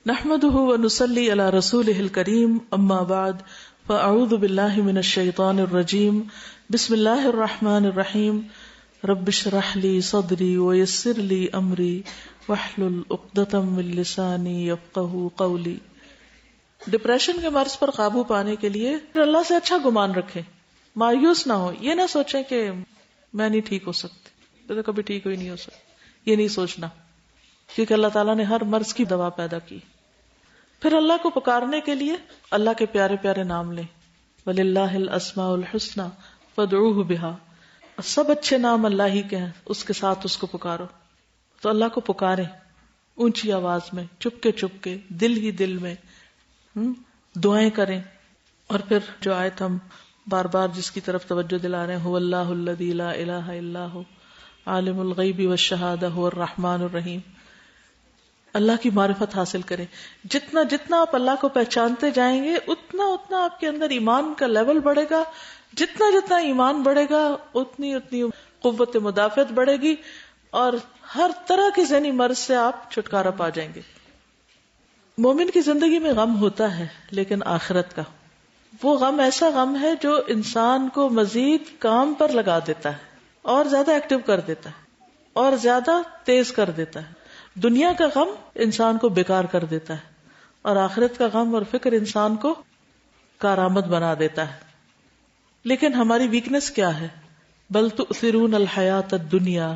نحمده ونصلي على رسوله الكريم اما بعد فاعوذ بالله من الشيطان الرجيم بسم الله الرحمن الرحيم رب اشرح لي صدري ويسر لي امري واحلل عقدة من لساني يفقهوا قولي. ڈپریشن کے مرض پر قابو پانے کے لیے اللہ سے اچھا گمان رکھیں، مایوس نہ ہو. یہ نہ سوچیں کہ میں نہیں ٹھیک ہو سکتی، تو کبھی ٹھیک ہوئی نہیں ہو سکتی، یہ نہیں سوچنا، کیونکہ اللہ تعالیٰ نے ہر مرض کی دوا پیدا کی. پھر اللہ کو پکارنے کے لیے اللہ کے پیارے پیارے نام لیں. وَلِلَّهِ الْأَسْمَاءُ الْحُسْنَى فَادْعُوهُ بِهَا. سب اچھے نام اللہ ہی کے ہیں، اس کے ساتھ اس کو پکارو. تو اللہ کو پکاریں اونچی آواز میں، چپ کے دل ہی دل میں دعائیں کریں. اور پھر جو آیت ہم بار بار جس کی طرف توجہ دلا رہے ہیں، هو اللہ الذی لا الہ الا هو عالم الغیب والشہادہ هو الرحمن الرحیم. اللہ کی معرفت حاصل کریں. جتنا جتنا آپ اللہ کو پہچانتے جائیں گے اتنا اتنا آپ کے اندر ایمان کا لیول بڑھے گا. جتنا جتنا ایمان بڑھے گا اتنی اتنی قوت مدافعت بڑھے گی اور ہر طرح کی ذہنی مرض سے آپ چھٹکارا پا جائیں گے. مومن کی زندگی میں غم ہوتا ہے، لیکن آخرت کا وہ غم ایسا غم ہے جو انسان کو مزید کام پر لگا دیتا ہے اور زیادہ ایکٹیو کر دیتا ہے اور زیادہ تیز کر دیتا ہے. دنیا کا غم انسان کو بیکار کر دیتا ہے اور آخرت کا غم اور فکر انسان کو کارآمد بنا دیتا ہے. لیکن ہماری ویکنس کیا ہے؟ بل تؤثرون الحیات الدنیا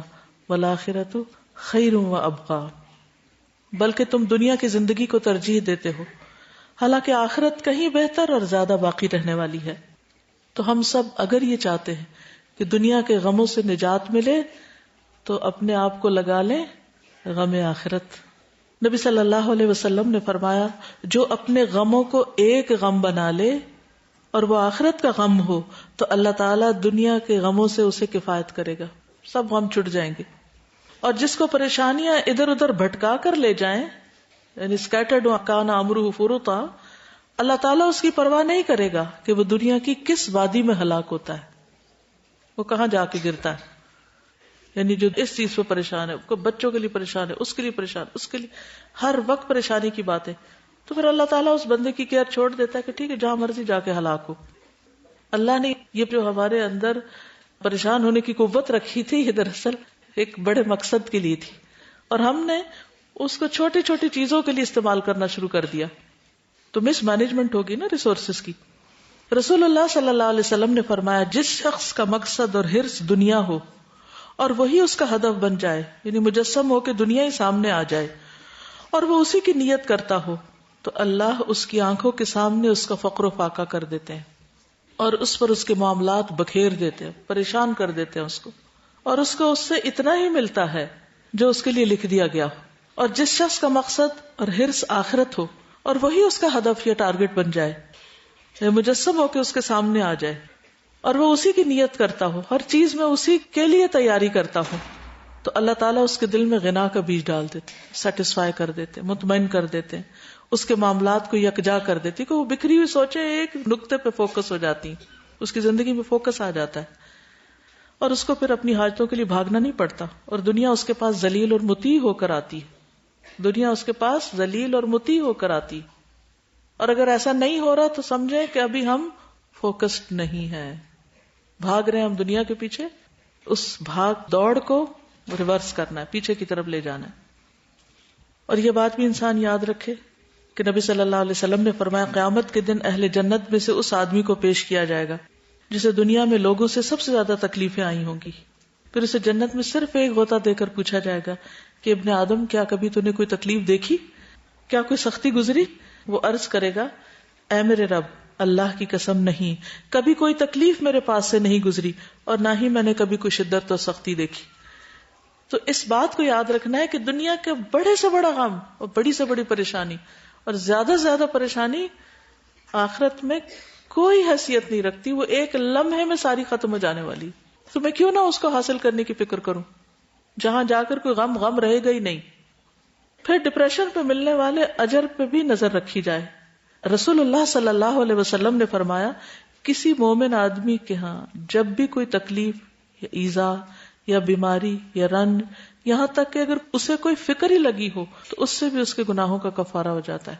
والآخرۃ خیر وابقی. بلکہ تم دنیا کی زندگی کو ترجیح دیتے ہو، حالانکہ آخرت کہیں بہتر اور زیادہ باقی رہنے والی ہے. تو ہم سب اگر یہ چاہتے ہیں کہ دنیا کے غموں سے نجات ملے تو اپنے آپ کو لگا لیں غم آخرت. نبی صلی اللہ علیہ وسلم نے فرمایا، جو اپنے غموں کو ایک غم بنا لے اور وہ آخرت کا غم ہو تو اللہ تعالیٰ دنیا کے غموں سے اسے کفایت کرے گا، سب غم چھٹ جائیں گے. اور جس کو پریشانیاں ادھر ادھر بھٹکا کر لے جائیں، یعنی اسکیٹرڈ کان امرہ فرطا، اللہ تعالیٰ اس کی پرواہ نہیں کرے گا کہ وہ دنیا کی کس وادی میں ہلاک ہوتا ہے، وہ کہاں جا کے گرتا ہے. یعنی جو اس چیز پہ پریشان ہے، بچوں کے لیے پریشان ہے، اس کے لیے پریشان، اس کے لیے ہر وقت پریشانی کی بات ہے، تو پھر اللہ تعالیٰ اس بندے کی کیئر چھوڑ دیتا ہے کہ ٹھیک ہے جہاں مرضی جا کے ہلاک ہو. اللہ نے یہ جو ہمارے اندر پریشان ہونے کی قوت رکھی تھی، یہ دراصل ایک بڑے مقصد کے لیے تھی، اور ہم نے اس کو چھوٹی چھوٹی چیزوں کے لیے استعمال کرنا شروع کر دیا، تو مس مینجمنٹ ہوگی نا ریسورسز کی. رسول اللہ صلی اللہ علیہ وسلم نے فرمایا، جس شخص کا مقصد اور حرص دنیا ہو اور وہی اس کا ہدف بن جائے، یعنی مجسم ہو کے دنیا ہی سامنے آ جائے، اور وہ اسی کی نیت کرتا ہو، تو اللہ اس کی آنکھوں کے سامنے اس کا فقر و فاقہ کر دیتے ہیں اور اس پر اس کے معاملات بکھیر دیتے ہیں، پریشان کر دیتے ہیں اس کو، اور اس کو اس سے اتنا ہی ملتا ہے جو اس کے لیے لکھ دیا گیا ہو. اور جس شخص کا مقصد اور حرص آخرت ہو اور وہی اس کا ہدف یا ٹارگٹ بن جائے، یا مجسم ہو کے اس کے سامنے آ جائے اور وہ اسی کی نیت کرتا ہو، ہر چیز میں اسی کے لیے تیاری کرتا ہو، تو اللہ تعالیٰ اس کے دل میں غنا کا بیج ڈال دیتے، سیٹسفائی کر دیتے، مطمئن کر دیتے، اس کے معاملات کو یکجا کر دیتی کہ وہ بکھری ہوئی سوچیں ایک نقطے پہ فوکس ہو جاتی، اس کی زندگی میں فوکس آ جاتا ہے، اور اس کو پھر اپنی حاجتوں کے لیے بھاگنا نہیں پڑتا، اور دنیا اس کے پاس ذلیل اور مطیع ہو کر آتی ہے، دنیا اس کے پاس ذلیل اور مطیع ہو کر آتی. اور اگر ایسا نہیں ہو رہا تو سمجھیں کہ ابھی ہم فوکسڈ نہیں ہیں، بھاگ رہے ہیں ہم دنیا کے پیچھے. اس بھاگ دوڑ کو ریورس کرنا ہے، پیچھے کی طرف لے جانا ہے. اور یہ بات بھی انسان یاد رکھے کہ نبی صلی اللہ علیہ وسلم نے فرمایا، قیامت کے دن اہل جنت میں سے اس آدمی کو پیش کیا جائے گا جسے دنیا میں لوگوں سے سب سے زیادہ تکلیفیں آئی ہوں گی. پھر اسے جنت میں صرف ایک غوطہ دے کر پوچھا جائے گا کہ ابن آدم، کیا کبھی تو نے کوئی تکلیف دیکھی، کیا کوئی سختی گزری؟ وہ عرض کرے گا، اے میرے رب، اللہ کی قسم نہیں، کبھی کوئی تکلیف میرے پاس سے نہیں گزری اور نہ ہی میں نے کبھی کوئی شدت اور سختی دیکھی. تو اس بات کو یاد رکھنا ہے کہ دنیا کے بڑے سے بڑا غم اور بڑی سے بڑی پریشانی اور زیادہ سے زیادہ پریشانی آخرت میں کوئی حیثیت نہیں رکھتی، وہ ایک لمحے میں ساری ختم ہو جانے والی. تو میں کیوں نہ اس کو حاصل کرنے کی فکر کروں جہاں جا کر کوئی غم رہے گا ہی نہیں. پھر ڈپریشن پہ ملنے والے اجر پہ بھی نظر رکھی جائے. رسول اللہ صلی اللہ علیہ وسلم نے فرمایا، کسی مومن آدمی کے ہاں جب بھی کوئی تکلیف یا ایذا یا بیماری یا رنج، یہاں تک کہ اگر اسے کوئی فکر ہی لگی ہو تو اس سے بھی اس کے گناہوں کا کفارہ ہو جاتا ہے.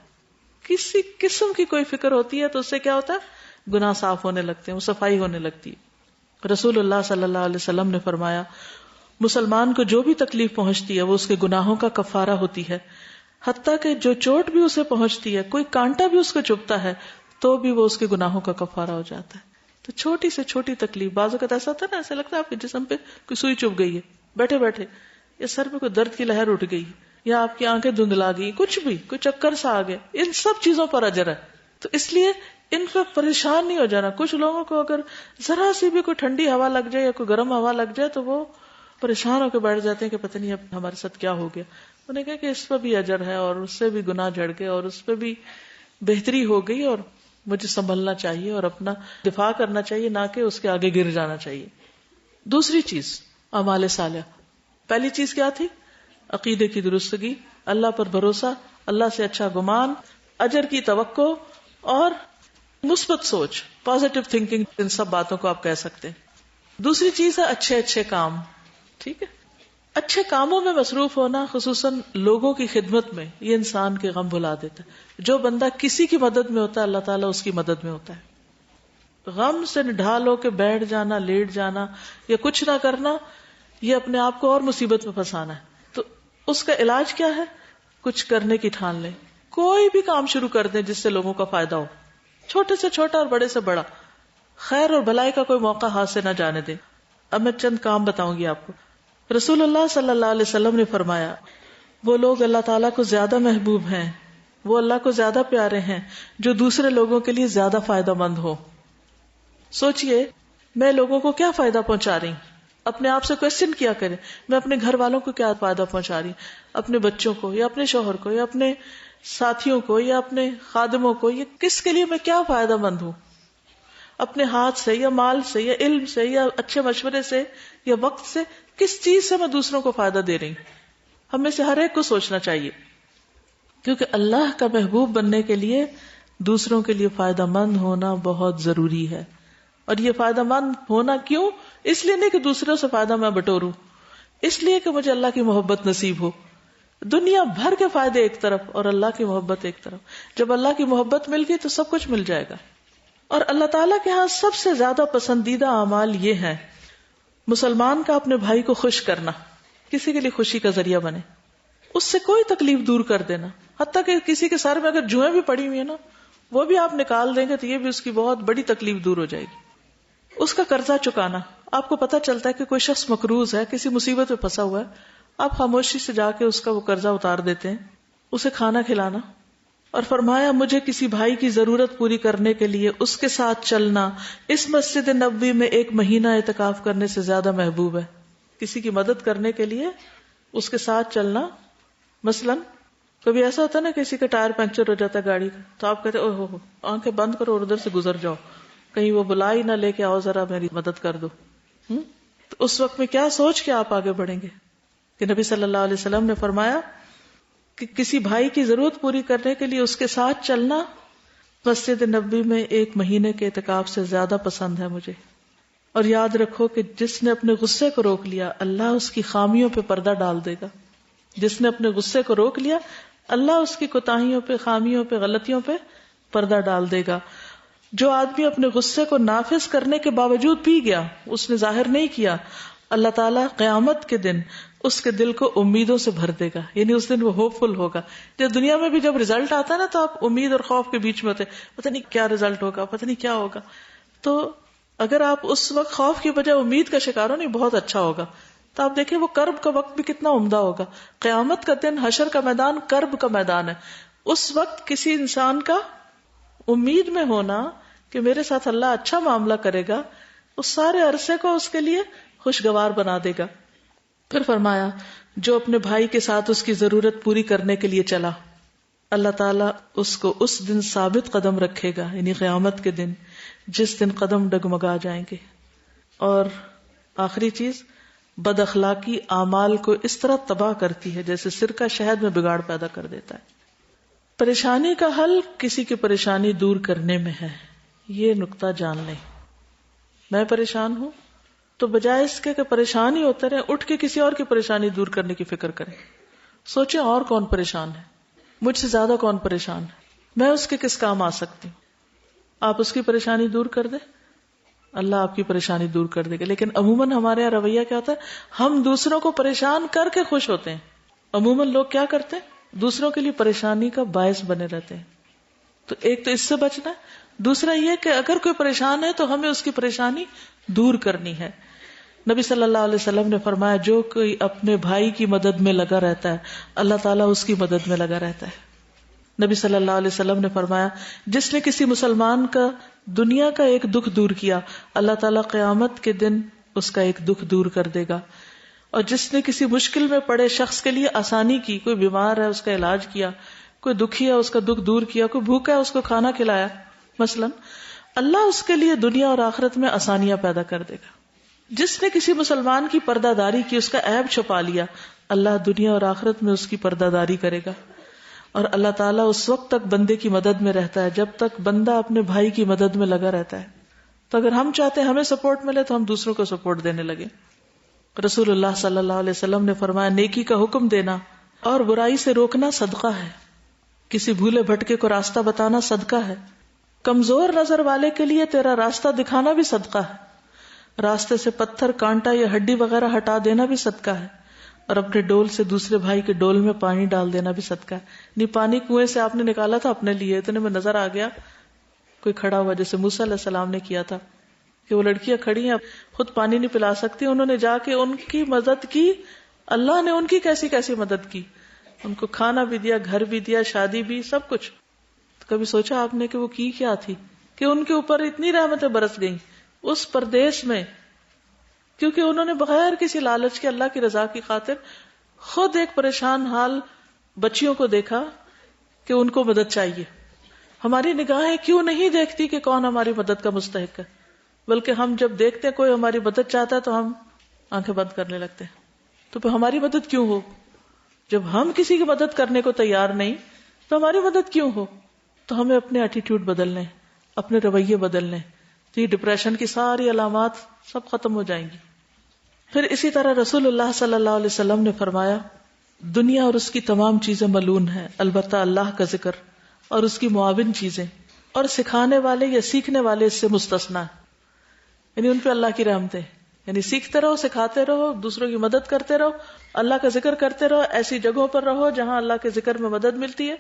کسی قسم کی کوئی فکر ہوتی ہے تو اس سے کیا ہوتا ہے؟ گناہ صاف ہونے لگتے ہیں، وہ صفائی ہونے لگتی ہے. رسول اللہ صلی اللہ علیہ وسلم نے فرمایا مسلمان کو جو بھی تکلیف پہنچتی ہے وہ اس کے گناہوں کا کفارہ ہوتی ہے، حتیٰ کہ جو چوٹ بھی اسے پہنچتی ہے، کوئی کانٹا بھی اس کو چبھتا ہے تو بھی وہ اس کے گناہوں کا کفارہ ہو جاتا ہے. تو چھوٹی سے چھوٹی تکلیف، بعض اوقات ایسا ہوتا ہے نا، ایسا لگتا ہے آپ کے جسم پہ کوئی سوئی چبھ گئی ہے بیٹھے بیٹھے، یا سر پہ کوئی درد کی لہر اٹھ گئی، یا آپ کی آنکھیں دھندلا گئی، کچھ بھی، کوئی چکر سا آ گیا، ان سب چیزوں پر اجر ہے. تو اس لیے ان پر پریشان نہیں ہو جانا. کچھ لوگوں کو اگر ذرا سی بھی کوئی ٹھنڈی ہوا لگ جائے یا کوئی گرم ہوا لگ جائے تو وہ پریشان ہو کے بیٹھ جاتے ہیں کہ پتہ نہیں اب ہمارے ساتھ کیا ہو گیا. انہیں کہا کہ اس پہ بھی اجر ہے اور اس سے بھی گناہ جھڑ گئے اور اس پہ بھی بہتری ہو گئی، اور مجھے سنبھلنا چاہیے اور اپنا دفاع کرنا چاہیے، نہ کہ اس کے آگے گر جانا چاہیے. دوسری چیز اعمال صالحہ. پہلی چیز کیا تھی؟ عقیدے کی درستگی، اللہ پر بھروسہ، اللہ سے اچھا گمان، اجر کی توقع اور مثبت سوچ، پازیٹو تھنکنگ. ان سب باتوں کو آپ کہہ سکتے ہیں. دوسری چیز ہے اچھے کام. ٹھیک ہے، اچھے کاموں میں مصروف ہونا، خصوصاً لوگوں کی خدمت میں، یہ انسان کے غم بھلا دیتا ہے. جو بندہ کسی کی مدد میں ہوتا ہے اللہ تعالیٰ اس کی مدد میں ہوتا ہے. غم سے ڈھال ہو کے بیٹھ جانا، لیٹ جانا یا کچھ نہ کرنا، یہ اپنے آپ کو اور مصیبت میں پھنسانا ہے. تو اس کا علاج کیا ہے؟ کچھ کرنے کی ٹھان لیں. کوئی بھی کام شروع کر دیں جس سے لوگوں کا فائدہ ہو، چھوٹے سے چھوٹا اور بڑے سے بڑا. خیر اور بھلائی کا کوئی موقع ہاتھ سے نہ جانے دیں. اب میں چند کام بتاؤں گی آپ کو. رسول اللہ صلی اللہ علیہ وسلم نے فرمایا وہ لوگ اللہ تعالیٰ کو زیادہ محبوب ہیں، وہ اللہ کو زیادہ پیارے ہیں جو دوسرے لوگوں کے لیے زیادہ فائدہ مند ہو. سوچئے میں لوگوں کو کیا فائدہ پہنچا رہی ہوں؟ اپنے آپ سے کوسچن کیا کریں، میں اپنے گھر والوں کو کیا فائدہ پہنچا رہی ہوں، اپنے بچوں کو یا اپنے شوہر کو یا اپنے ساتھیوں کو یا اپنے خادموں کو، یہ کس کے لیے میں کیا فائدہ مند ہوں؟ اپنے ہاتھ سے یا مال سے یا علم سے یا اچھے مشورے سے یا وقت سے، کس چیز سے میں دوسروں کو فائدہ دے رہی ہوں؟ ہم میں سے ہر ایک کو سوچنا چاہیے، کیونکہ اللہ کا محبوب بننے کے لیے دوسروں کے لیے فائدہ مند ہونا بہت ضروری ہے. اور یہ فائدہ مند ہونا کیوں؟ اس لیے نہیں کہ دوسروں سے فائدہ میں بٹوروں، اس لیے کہ مجھے اللہ کی محبت نصیب ہو. دنیا بھر کے فائدے ایک طرف اور اللہ کی محبت ایک طرف. جب اللہ کی محبت مل گئی تو سب کچھ مل جائے گا. اور اللہ تعالیٰ کے ہاں سب سے زیادہ پسندیدہ اعمال یہ ہیں: مسلمان کا اپنے بھائی کو خوش کرنا، کسی کے لیے خوشی کا ذریعہ بنے، اس سے کوئی تکلیف دور کر دینا. حتیٰ کہ کسی کے سر میں اگر جوئیں بھی پڑی ہوئی ہیں نا، وہ بھی آپ نکال دیں گے تو یہ بھی اس کی بہت بڑی تکلیف دور ہو جائے گی. اس کا قرضہ چکانا. آپ کو پتہ چلتا ہے کہ کوئی شخص مقروض ہے، کسی مصیبت میں پھنسا ہوا ہے، آپ خاموشی سے جا کے اس کا وہ قرضہ اتار دیتے ہیں. اسے کھانا کھلانا. اور فرمایا مجھے کسی بھائی کی ضرورت پوری کرنے کے لیے اس کے ساتھ چلنا اس مسجد نبوی میں 1 مہینہ اعتکاف کرنے سے زیادہ محبوب ہے. کسی کی مدد کرنے کے لیے اس کے ساتھ چلنا. مثلا کبھی ایسا ہوتا ہے نا، کسی کا ٹائر پنکچر ہو جاتا ہے گاڑی کا، تو آپ کہتے اوہ ہو، آنکھیں بند کرو اور ادھر سے گزر جاؤ، کہیں وہ بلا ہی نہ لے کے آؤ ذرا میری مدد کر دو. تو اس وقت میں کیا سوچ کے آپ آگے بڑھیں گے کہ نبی صلی اللہ علیہ وسلم نے فرمایا کہ کسی بھائی کی ضرورت پوری کرنے کے لیے اس کے ساتھ چلنا مسجد نبوی میں 1 مہینے کے اعتکاف سے زیادہ پسند ہے مجھے. اور یاد رکھو کہ جس نے اپنے غصے کو روک لیا اللہ اس کی خامیوں پہ پردہ ڈال دے گا. جس نے اپنے غصے کو روک لیا اللہ اس کی کوتاہیوں پہ، خامیوں پہ، غلطیوں پہ پردہ ڈال دے گا. جو آدمی اپنے غصے کو نافذ کرنے کے باوجود پی گیا، اس نے ظاہر نہیں کیا، اللہ تعالیٰ قیامت کے دن اس کے دل کو امیدوں سے بھر دے گا. یعنی اس دن وہ ہوپ فل ہوگا. جب دنیا میں بھی جب رزلٹ آتا ہے نا تو آپ امید اور خوف کے بیچ میں ہوتے، پتہ نہیں کیا رزلٹ ہوگا، پتہ نہیں کیا ہوگا. تو اگر آپ اس وقت خوف کی بجائے امید کا شکار ہو، نہیں بہت اچھا ہوگا. تو آپ دیکھیں وہ کرب کا وقت بھی کتنا عمدہ ہوگا. قیامت کا دن حشر کا میدان کرب کا میدان ہے. اس وقت کسی انسان کا امید میں ہونا کہ میرے ساتھ اللہ اچھا معاملہ کرے گا، اس سارے عرصے کو اس کے لیے خوشگوار بنا دے گا. پھر فرمایا جو اپنے بھائی کے ساتھ اس کی ضرورت پوری کرنے کے لیے چلا، اللہ تعالیٰ اس کو اس دن ثابت قدم رکھے گا، یعنی قیامت کے دن جس دن قدم ڈگمگا جائیں گے. اور آخری چیز، بد اخلاقی اعمال کو اس طرح تباہ کرتی ہے جیسے سرکہ شہد میں بگاڑ پیدا کر دیتا ہے. پریشانی کا حل کسی کی پریشانی دور کرنے میں ہے، یہ نقطہ جان لیں. میں پریشان ہوں تو بجائے اس کے کہ پریشان ہی ہوتے رہے، اٹھ کے کسی اور کی پریشانی دور کرنے کی فکر کریں. سوچیں اور کون پریشان ہے، مجھ سے زیادہ کون پریشان ہے، میں اس کے کس کام آ سکتی ہوں. آپ اس کی پریشانی دور کر دیں، اللہ آپ کی پریشانی دور کر دے گا. لیکن عموماً ہمارے یہاں رویہ کیا ہوتا ہے، ہم دوسروں کو پریشان کر کے خوش ہوتے ہیں. عموماً لوگ کیا کرتے ہیں، دوسروں کے لیے پریشانی کا باعث بنے رہتے ہیں. تو ایک تو اس سے بچنا ہے، دوسرا یہ کہ اگر کوئی پریشان ہے تو ہمیں اس کی پریشانی دور کرنی ہے. نبی صلی اللہ علیہ وسلم نے فرمایا جو کوئی اپنے بھائی کی مدد میں لگا رہتا ہے اللہ تعالیٰ اس کی مدد میں لگا رہتا ہے. نبی صلی اللہ علیہ وسلم نے فرمایا جس نے کسی مسلمان کا دنیا کا ایک دکھ دور کیا اللہ تعالیٰ قیامت کے دن اس کا ایک دکھ دور کر دے گا. اور جس نے کسی مشکل میں پڑے شخص کے لیے آسانی کی، کوئی بیمار ہے اس کا علاج کیا، کوئی دکھی ہے اس کا دکھ دور کیا، کوئی بھوکا ہے اس کو کھانا کھلایا مثلا، اللہ اس کے لیے دنیا اور آخرت میں آسانیاں پیدا کر دے گا. جس نے کسی مسلمان کی پردہ داری کی، اس کا عیب چھپا لیا، اللہ دنیا اور آخرت میں اس کی پردہ داری کرے گا. اور اللہ تعالیٰ اس وقت تک بندے کی مدد میں رہتا ہے جب تک بندہ اپنے بھائی کی مدد میں لگا رہتا ہے. تو اگر ہم چاہتے ہیں ہمیں سپورٹ ملے تو ہم دوسروں کو سپورٹ دینے لگے. رسول اللہ صلی اللہ علیہ وسلم نے فرمایا نیکی کا حکم دینا اور برائی سے روکنا صدقہ ہے. کسی بھولے بھٹکے کو راستہ بتانا صدقہ ہے. کمزور نظر والے کے لیے تیرا راستہ دکھانا بھی صدقہ ہے. راستے سے پتھر، کانٹا یا ہڈی وغیرہ ہٹا دینا بھی صدقہ ہے. اور اپنے ڈول سے دوسرے بھائی کے ڈول میں پانی ڈال دینا بھی صدقہ ہے. نہیں پانی کنویں سے آپ نے نکالا تھا اپنے لیے، اتنے میں نظر آ گیا کوئی کھڑا ہوا، جیسے موسیٰ علیہ السلام نے کیا تھا کہ وہ لڑکیاں کھڑی ہیں خود پانی نہیں پلا سکتی، انہوں نے جا کے ان کی مدد کی. اللہ نے ان کی کیسی کیسی مدد کی، ان کو کھانا بھی دیا، گھر بھی دیا، شادی بھی، سب کچھ. تو کبھی سوچا آپ نے کہ وہ کی کیا تھی کہ ان کے اوپر اتنی رحمتیں برس گئیں اس پردیس میں، کیونکہ انہوں نے بغیر کسی لالچ کے اللہ کی رضا کی خاطر خود ایک پریشان حال بچیوں کو دیکھا کہ ان کو مدد چاہیے. ہماری نگاہیں کیوں نہیں دیکھتی کہ کون ہماری مدد کا مستحق ہے، بلکہ ہم جب دیکھتے ہیں کوئی ہماری مدد چاہتا ہے تو ہم آنکھیں بند کرنے لگتے ہیں. تو پھر ہماری مدد کیوں ہو؟ جب ہم کسی کی مدد کرنے کو تیار نہیں تو ہماری مدد کیوں ہو؟ تو ہمیں اپنے ایٹیٹیوڈ بدلنے، اپنے رویے بدلنے، تو یہ ڈپریشن کی ساری علامات سب ختم ہو جائیں گی. پھر اسی طرح رسول اللہ صلی اللہ علیہ وسلم نے فرمایا دنیا اور اس کی تمام چیزیں ملعون ہیں البتہ اللہ کا ذکر اور اس کی معاون چیزیں، اور سکھانے والے یا سیکھنے والے اس سے مستثنا ہیں. یعنی ان پہ اللہ کی رحمتیں، یعنی سیکھتے رہو، سکھاتے رہو، دوسروں کی مدد کرتے رہو، اللہ کا ذکر کرتے رہو، ایسی جگہوں پر رہو جہاں اللہ کے ذکر میں مدد ملتی ہے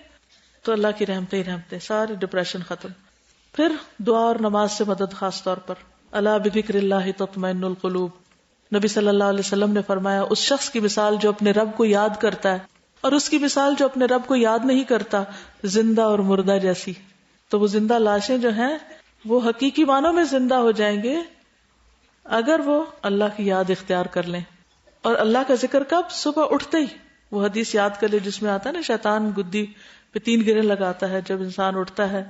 تو اللہ کی رحمتیں ہی رحمتیں، ساری ڈپریشن ختم. پھر دعا اور نماز سے مدد، خاص طور پر الا بذکر اللہ تطمئن القلوب. نبی صلی اللہ علیہ وسلم نے فرمایا اس شخص کی مثال جو اپنے رب کو یاد کرتا ہے اور اس کی مثال جو اپنے رب کو یاد نہیں کرتا زندہ اور مردہ جیسی. تو وہ زندہ لاشیں جو ہیں وہ حقیقی معنوں میں زندہ ہو جائیں گے اگر وہ اللہ کی یاد اختیار کر لیں. اور اللہ کا ذکر کب؟ صبح اٹھتے ہی. وہ حدیث یاد کر لے جس میں آتا ہے نا شیطان گدی پہ 3 گرہیں لگاتا ہے جب انسان اٹھتا ہے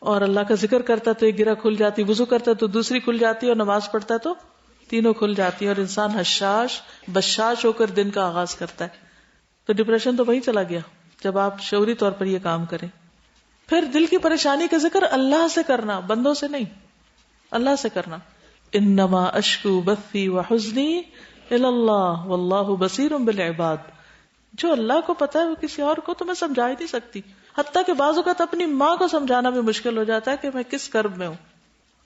اور اللہ کا ذکر کرتا ہے تو ایک گرہ کھل جاتی، وضو کرتا ہے تو دوسری کھل جاتی ہے، اور نماز پڑھتا ہے تو تینوں کھل جاتی ہیں، اور انسان حشاش بشاش ہو کر دن کا آغاز کرتا ہے. تو ڈپریشن تو وہیں چلا گیا جب آپ شعوری طور پر یہ کام کریں. پھر دل کی پریشانی کا ذکر اللہ سے کرنا، بندوں سے نہیں، اللہ سے کرنا. انما اشکو بثی وحزنی الی اللہ واللہ بصیر بالعباد. جو اللہ کو پتا ہے وہ کسی اور کو تو میں سمجھا ہی نہیں سکتی. حتیٰ کہ بعض اوقات اپنی ماں کو سمجھانا بھی مشکل ہو جاتا ہے کہ میں کس کرب میں ہوں.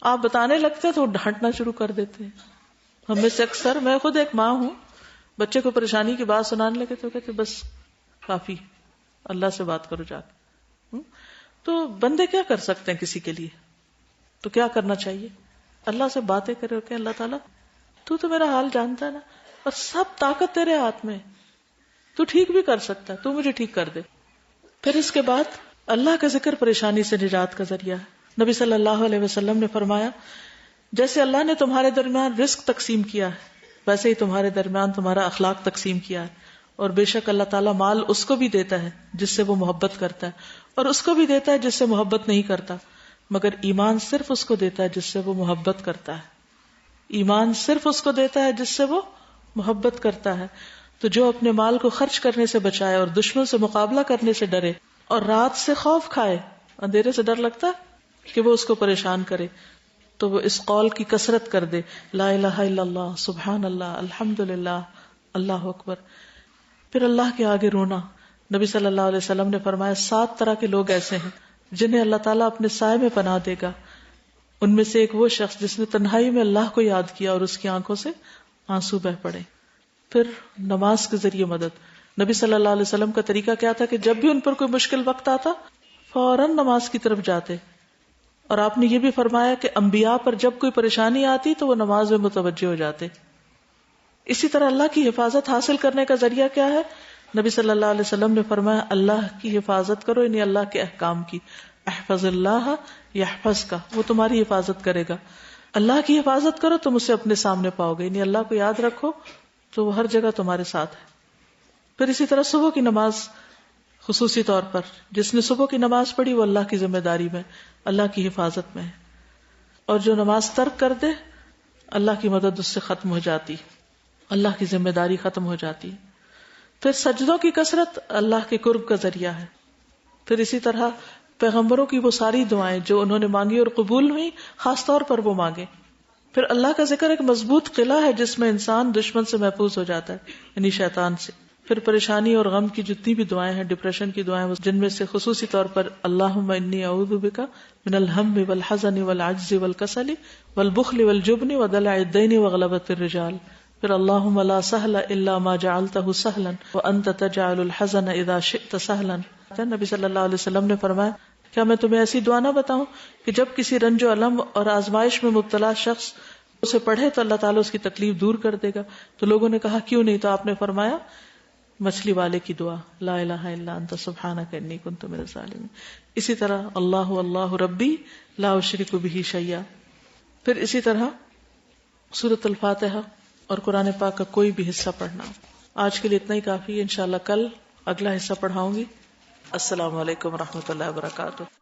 آپ بتانے لگتے تو وہ ڈانٹنا شروع کر دیتے ہیں. ہم میں سے اکثر، میں خود ایک ماں ہوں، بچے کو پریشانی کی بات سنانے لگے تو کہتے بس کافی، اللہ سے بات کرو جا کے. تو بندے کیا کر سکتے ہیں کسی کے لیے؟ تو کیا کرنا چاہیے؟ اللہ سے باتیں کرے کہ اللہ تعالیٰ تو میرا حال جانتا ہے نا، اور سب طاقت تیرے ہاتھ میں، تو ٹھیک بھی کر سکتا ہے، تو مجھے ٹھیک کر دے. پھر اس کے بعد اللہ کا ذکر پریشانی سے نجات کا ذریعہ ہے. نبی صلی اللہ علیہ وسلم نے فرمایا جیسے اللہ نے تمہارے درمیان رزق تقسیم کیا ہے ویسے ہی تمہارے درمیان تمہارا اخلاق تقسیم کیا ہے. اور بے شک اللہ تعالیٰ مال اس کو بھی دیتا ہے جس سے وہ محبت کرتا ہے، اور اس کو بھی دیتا ہے جس سے محبت نہیں کرتا، مگر ایمان صرف اس کو دیتا ہے جس سے وہ محبت کرتا ہے. ایمان صرف اس کو دیتا ہے جس سے وہ محبت کرتا ہے. تو جو اپنے مال کو خرچ کرنے سے بچائے اور دشمن سے مقابلہ کرنے سے ڈرے اور رات سے خوف کھائے، اندھیرے سے ڈر لگتا ہے کہ وہ اس کو پریشان کرے، تو وہ اس قول کی کثرت کر دے، لا الہ الا اللہ، سبحان اللہ، الحمدللہ، اللہ اکبر. پھر اللہ کے آگے رونا. نبی صلی اللہ علیہ وسلم نے فرمایا 7 طرح کے لوگ ایسے ہیں جنہیں اللہ تعالیٰ اپنے سائے میں پناہ دے گا. ان میں سے ایک وہ شخص جس نے تنہائی میں اللہ کو یاد کیا اور اس کی آنکھوں سے آنسو بہ پڑے. پھر نماز کے ذریعے مدد. نبی صلی اللہ علیہ وسلم کا طریقہ کیا تھا کہ جب بھی ان پر کوئی مشکل وقت آتا فوراً نماز کی طرف جاتے. اور آپ نے یہ بھی فرمایا کہ انبیاء پر جب کوئی پریشانی آتی تو وہ نماز میں متوجہ ہو جاتے. اسی طرح اللہ کی حفاظت حاصل کرنے کا ذریعہ کیا ہے؟ نبی صلی اللہ علیہ وسلم نے فرمایا اللہ کی حفاظت کرو، یعنی اللہ کے احکام کی. احفظ اللہ یحفظ کا، وہ تمہاری حفاظت کرے گا. اللہ کی حفاظت کرو تم اسے اپنے سامنے پاؤ گے، یعنی اللہ کو یاد رکھو تو وہ ہر جگہ تمہارے ساتھ ہے. پھر اسی طرح صبح کی نماز خصوصی طور پر جس نے صبح کی نماز پڑھی وہ اللہ کی ذمہ داری میں، اللہ کی حفاظت میں ہے. اور جو نماز ترک کر دے اللہ کی مدد اس سے ختم ہو جاتی، اللہ کی ذمہ داری ختم ہو جاتی. پھر سجدوں کی کثرت اللہ کے قرب کا ذریعہ ہے. پھر اسی طرح پیغمبروں کی وہ ساری دعائیں جو انہوں نے مانگی اور قبول ہوئی، خاص طور پر وہ مانگے. پھر اللہ کا ذکر ایک مضبوط قلعہ ہے جس میں انسان دشمن سے محفوظ ہو جاتا ہے، یعنی شیطان سے. پھر پریشانی اور غم کی جتنی بھی دعائیں ہیں، ڈپریشن کی دعائیں، جن میں سے خصوصی طور پر اللہم انی اعوذ بک من الہم والحزن والعجز والکسل والبخل والجبن ودلع الدین وغلبۃ الرجال. پھر اللہم لا سہل الا ما جعلتہ سہلا وانت تجعل الحزن اذا شئت سہلا. نبی صلی اللہ علیہ وسلم نے فرمایا کیا میں تمہیں ایسی دعا نہ بتاؤں کہ جب کسی رنج و الم اور آزمائش میں مبتلا شخص اسے پڑھے تو اللہ تعالیٰ اس کی تکلیف دور کر دے گا. تو لوگوں نے کہا کیوں نہیں؟ تو آپ نے فرمایا مچھلی والے کی دعا، لا الہ الا انت سبحانک انی کنت من الظالمین. اسی طرح اللہ اللہ ربی لا اشرک بہ شیئا. پھر اسی طرح سورۃ الفاتحہ اور قرآن پاک کا کوئی بھی حصہ پڑھنا. آج کے لیے اتنا ہی کافی ہے، انشاءاللہ کل اگلا حصہ پڑھاؤں گی. السلام علیکم ورحمۃ اللہ وبرکاتہ.